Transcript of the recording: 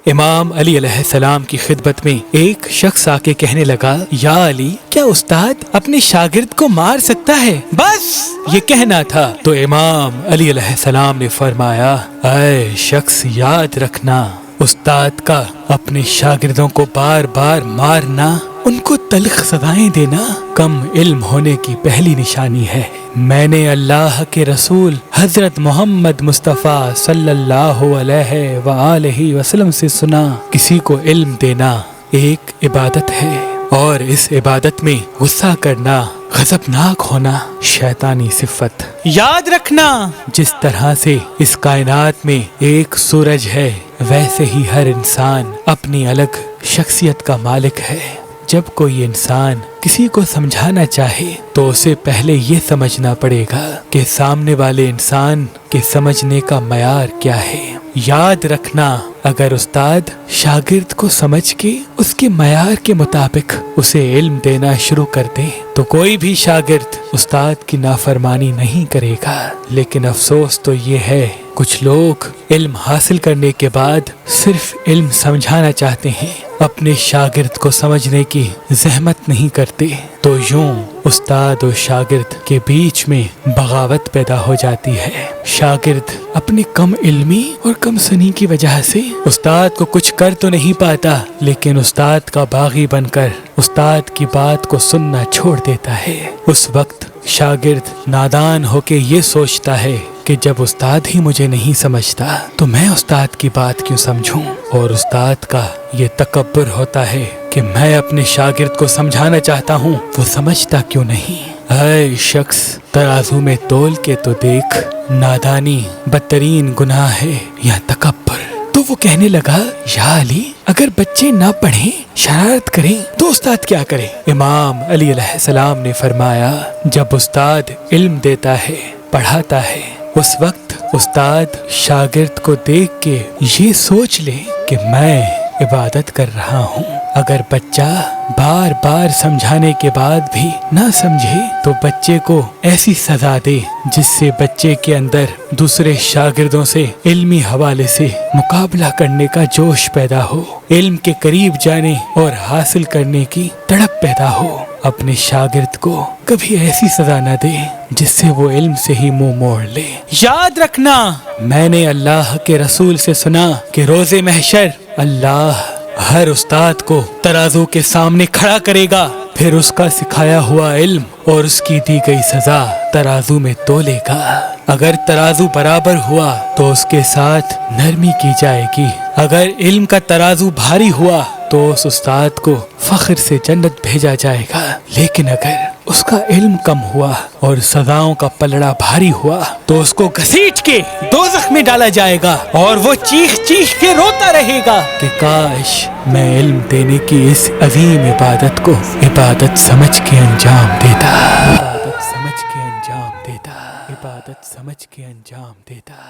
امام علی علیہ السلام کی خدمت میں ایک شخص آ کے کہنے لگا، یا علی، کیا استاد اپنے شاگرد کو مار سکتا ہے؟ بس یہ کہنا تھا تو امام علی علیہ السلام نے فرمایا، اے شخص، یاد رکھنا، استاد کا اپنے شاگردوں کو بار بار مارنا، ان کو تلخ سزائیں دینا کم علم ہونے کی پہلی نشانی ہے۔ میں نے اللہ کے رسول حضرت محمد مصطفیٰ صلی اللہ علیہ وآلہ وسلم سے سنا، کسی کو علم دینا ایک عبادت ہے، اور اس عبادت میں غصہ کرنا، غضبناک ہونا شیطانی صفت۔ یاد رکھنا، جس طرح سے اس کائنات میں ایک سورج ہے، ویسے ہی ہر انسان اپنی الگ شخصیت کا مالک ہے۔ جب کوئی انسان کسی کو سمجھانا چاہے تو اسے پہلے یہ سمجھنا پڑے گا کہ سامنے والے انسان کے سمجھنے کا معیار کیا ہے۔ یاد رکھنا، اگر استاد شاگرد کو سمجھ کے اس کے معیار کے مطابق اسے علم دینا شروع کر دے تو کوئی بھی شاگرد استاد کی نافرمانی نہیں کرے گا۔ لیکن افسوس تو یہ ہے، کچھ لوگ علم حاصل کرنے کے بعد صرف علم سمجھانا چاہتے ہیں، اپنے شاگرد کو سمجھنے کی زحمت نہیں کرتے، تو یوں استاد و شاگرد کے بیچ میں بغاوت پیدا ہو جاتی ہے۔ شاگرد اپنی کم علمی اور کم سنی کی وجہ سے استاد کو کچھ کر تو نہیں پاتا، لیکن استاد کا باغی بن کر استاد کی بات کو سننا چھوڑ دیتا ہے۔ اس وقت شاگرد نادان ہو کے یہ سوچتا ہے کہ جب استاد ہی مجھے نہیں سمجھتا تو میں استاد کی بات کیوں سمجھوں، اور استاد کا یہ تکبر ہوتا ہے کہ میں اپنے شاگرد کو سمجھانا چاہتا ہوں، وہ سمجھتا کیوں نہیں۔ اے شخص، ترازو میں تول کے تو دیکھ، نادانی بدترین گناہ ہے یا تکبر۔ تو وہ کہنے لگا، یا علی، اگر بچے نہ پڑھیں، شرارت کریں تو استاد کیا کرے؟ امام علی علیہ السلام نے فرمایا، جب استاد علم دیتا ہے، پڑھاتا ہے، اس وقت استاد شاگرد کو دیکھ کے یہ سوچ لے کہ میں عبادت کر رہا ہوں۔ اگر بچہ بار بار سمجھانے کے بعد بھی نہ سمجھے تو بچے کو ایسی سزا دے جس سے بچے کے اندر دوسرے شاگردوں سے علمی حوالے سے مقابلہ کرنے کا جوش پیدا ہو، علم کے قریب جانے اور حاصل کرنے کی تڑپ پیدا ہو۔ اپنے شاگرد کو کبھی ایسی سزا نہ دے جس سے وہ علم سے ہی منہ موڑ لے۔ یاد رکھنا، میں نے اللہ کے رسول سے سنا کہ روز محشر اللہ ہر استاد کو ترازو کے سامنے کھڑا کرے گا، پھر اس کا سکھایا ہوا علم اور اس کی دی گئی سزا ترازو میں تولے گا۔ اگر ترازو برابر ہوا تو اس کے ساتھ نرمی کی جائے گی، اگر علم کا ترازو بھاری ہوا تو اس استاد کو فخر سے جنت بھیجا جائے گا، لیکن اگر اس کا علم کم ہوا اور سزاؤں کا پلڑا بھاری ہوا تو اس کو گھسیٹ کے دوزخ میں ڈالا جائے گا، اور وہ چیخ چیخ کے روتا رہے گا کہ کاش میں علم دینے کی اس عظیم عبادت کو عبادت سمجھ کے انجام دیتا، عبادت سمجھ کے انجام دیتا، عبادت سمجھ کے انجام دیتا۔